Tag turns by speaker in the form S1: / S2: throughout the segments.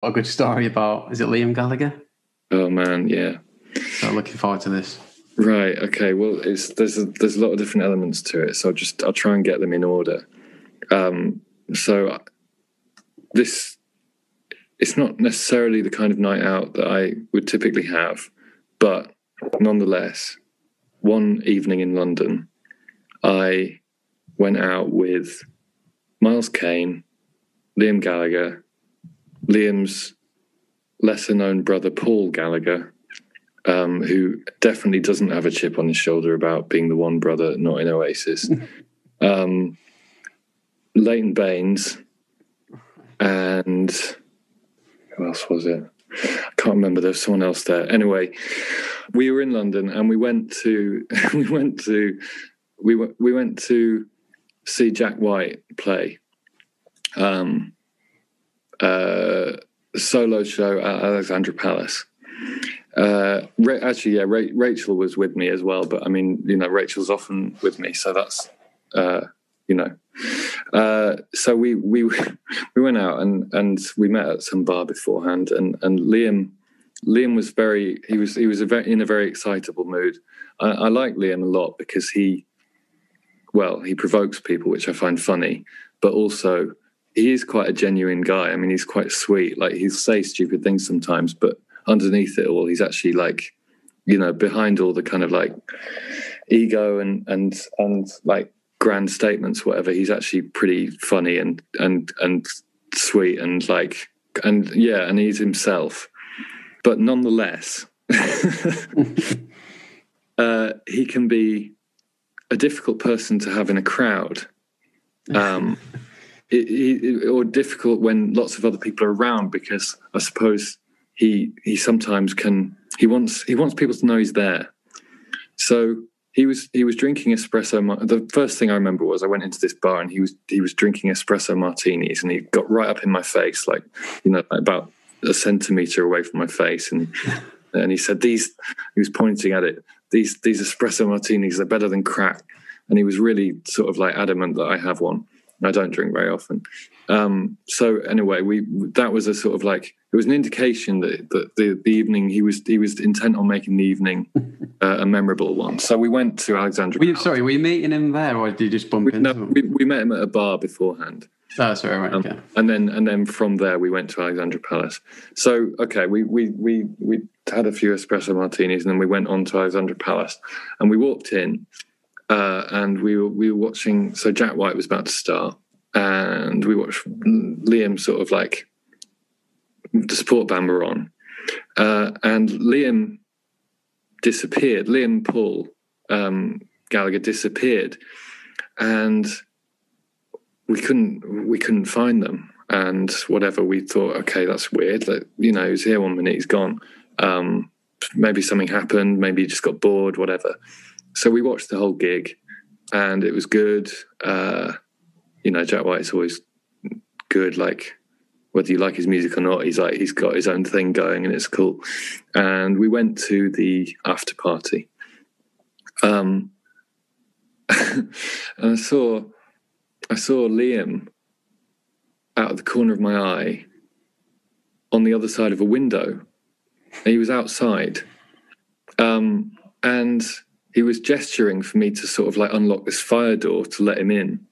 S1: a good story about, is it Liam Gallagher?
S2: Oh man, yeah.
S1: So looking forward to this.
S2: Right. Okay. Well, there's a lot of different elements to it, so I'll try and get them in order. So this, it's not necessarily the kind of night out that I would typically have, but nonetheless, one evening in London, I went out with Miles Kane, Liam Gallagher, Liam's lesser-known brother Paul Gallagher, who definitely doesn't have a chip on his shoulder about being the one brother not in Oasis, Leighton Baines, and who else was it? I can't remember. There was someone else there. Anyway, we were in London and we went to see Jack White play. Solo show at Alexandra Palace. Rachel was with me as well, but I mean, Rachel's often with me, so that's so we went out and we met at some bar beforehand, and Liam was in a very excitable mood. I like Liam a lot because he provokes people, which I find funny, but also he is quite a genuine guy. I mean, he's quite sweet. Like, he'll say stupid things sometimes, but underneath it all, he's actually like, behind all the kind of like ego and like grand statements, whatever, he's actually pretty funny and sweet and like, and he's himself. But nonetheless, he can be a difficult person to have in a crowd. Or difficult when lots of other people are around, because I suppose he sometimes he wants people to know he's there. So he was drinking espresso. The first thing I remember was I went into this bar and he was drinking espresso martinis, and he got right up in my face, like about a centimetre away from my face, and he said, he was pointing at it, these espresso martinis, they're better than crack. And he was really sort of like adamant that I have one. I don't drink very often. So anyway, that was a sort of like, it was an indication that the evening, he was intent on making the evening a memorable one. So we went to Alexandra.
S1: Were you meeting him there, or did you just bump into him?
S2: We met him at a bar beforehand.
S1: Oh, sorry, right, okay.
S2: And then from there we went to Alexandra Palace. So okay, we had a few espresso martinis, and then we went on to Alexandra Palace, and we walked in. And we were watching. So Jack White was about to start, and we watched Liam sort of like the support band were on, and Liam disappeared. Liam Paul Gallagher disappeared, and we couldn't find them. And whatever, we thought, okay, that's weird. That he was here 1 minute, he's gone. Maybe something happened. Maybe he just got bored. Whatever. So we watched the whole gig, and it was good. Jack White's always good. Like, whether you like his music or not, he's got his own thing going, and it's cool. And we went to the after party, and I saw Liam out of the corner of my eye on the other side of a window. And he was outside, and he was gesturing for me to sort of like unlock this fire door to let him in.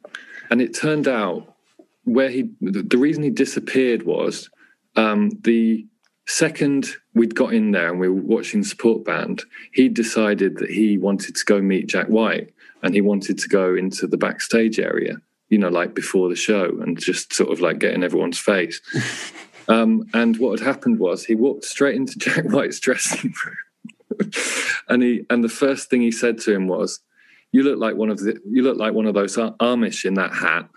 S2: And it turned out the reason he disappeared was the second we'd got in there and we were watching the support band, he decided that he wanted to go meet Jack White, and he wanted to go into the backstage area, like before the show, and just sort of like get in everyone's face. And what had happened was he walked straight into Jack White's dressing room. And the first thing he said to him was, "You look like one of those Amish in that hat."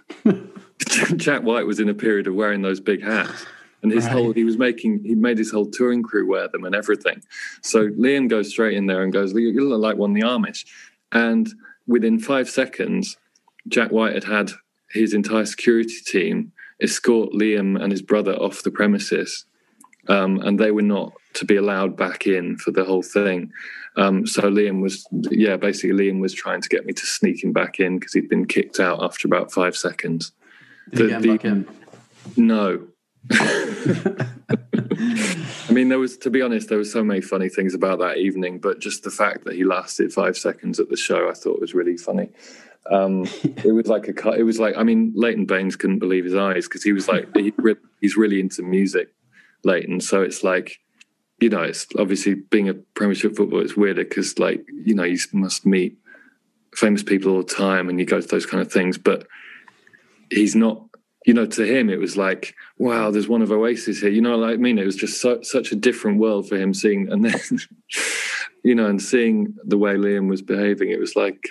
S2: Jack White was in a period of wearing those big hats, and he made his whole touring crew wear them and everything. So Liam goes straight in there and goes, "You look like one of the Amish." And within 5 seconds, Jack White had his entire security team escort Liam and his brother off the premises. And they were not to be allowed back in for the whole thing. So Liam was trying to get me to sneak him back in because he'd been kicked out after about 5 seconds.
S1: Did you get him back in?
S2: No. I mean, to be honest, there were so many funny things about that evening, but just the fact that he lasted 5 seconds at the show, I thought was really funny. It was like, I mean, Leighton Baines couldn't believe his eyes, because he was like, he's really into music, Leighton. So it's like, you know, it's obviously, being a Premiership footballer, it's weirder because, like, you know, you must meet famous people all the time and you go to those kind of things, but he's not, you know, to him it was like, wow, there's one of Oasis here, you know, like, I mean, it was just such a different world for him seeing, and then you know, and seeing the way Liam was behaving, it was like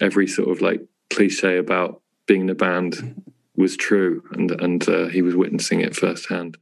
S2: every sort of like cliche about being in a band was true, and he was witnessing it firsthand.